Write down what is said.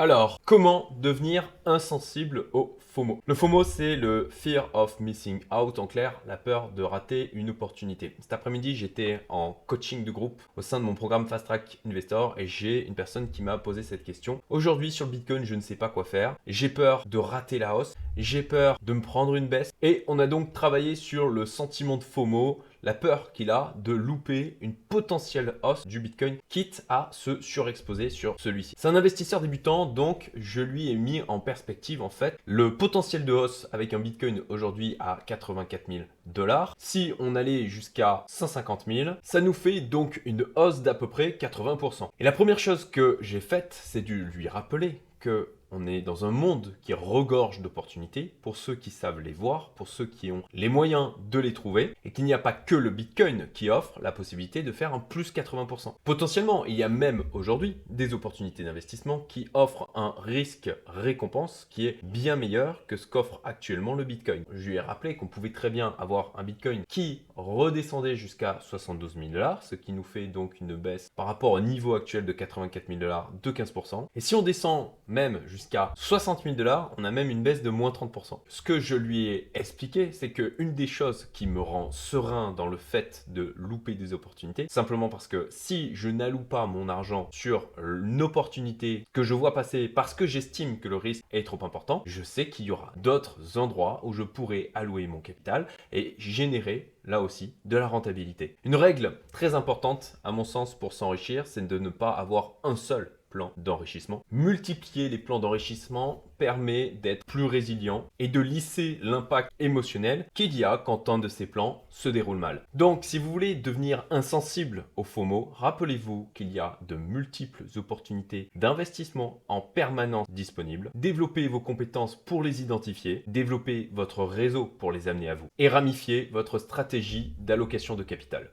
Alors, comment devenir insensible au FOMO? Le FOMO, c'est le Fear of Missing Out, en clair, la peur de rater une opportunité. Cet après-midi, j'étais en coaching de groupe au sein de mon programme Fast Track Investor et j'ai une personne qui m'a posé cette question. Aujourd'hui, sur le Bitcoin, je ne sais pas quoi faire. J'ai peur de rater la hausse. J'ai peur de me prendre une baisse. Et on a donc travaillé sur le sentiment de FOMO, la peur qu'il a de louper une potentielle hausse du Bitcoin, quitte à se surexposer sur celui-ci. C'est un investisseur débutant, donc je lui ai mis en perspective en fait le potentiel de hausse avec un Bitcoin aujourd'hui à 84 000 $. Si on allait jusqu'à 150 000, ça nous fait donc une hausse d'à peu près 80%. Et la première chose que j'ai faite, c'est de lui rappeler que on est dans un monde qui regorge d'opportunités pour ceux qui savent les voir, pour ceux qui ont les moyens de les trouver, et qu'il n'y a pas que le Bitcoin qui offre la possibilité de faire un plus 80%. Potentiellement, il y a même aujourd'hui des opportunités d'investissement qui offrent un risque-récompense qui est bien meilleur que ce qu'offre actuellement le Bitcoin. Je lui ai rappelé qu'on pouvait très bien avoir un Bitcoin qui redescendait jusqu'à 72 000 $, ce qui nous fait donc une baisse par rapport au niveau actuel de 84 000 $ de 15%. Et si on descend même jusqu'à 60 000 $, on a même une baisse de moins 30%. Ce que je lui ai expliqué, c'est qu'une des choses qui me rend serein dans le fait de louper des opportunités, simplement parce que si je n'alloue pas mon argent sur une opportunité que je vois passer parce que j'estime que le risque est trop important, je sais qu'il y aura d'autres endroits où je pourrais allouer mon capital et générer là aussi de la rentabilité. Une règle très importante à mon sens pour s'enrichir, c'est de ne pas avoir un seul plan d'enrichissement. Multiplier les plans d'enrichissement permet d'être plus résilient et de lisser l'impact émotionnel qu'il y a quand un de ces plans se déroule mal. Donc, si vous voulez devenir insensible au FOMO, rappelez-vous qu'il y a de multiples opportunités d'investissement en permanence disponibles. Développez vos compétences pour les identifier, développez votre réseau pour les amener à vous et ramifiez votre stratégie d'allocation de capital.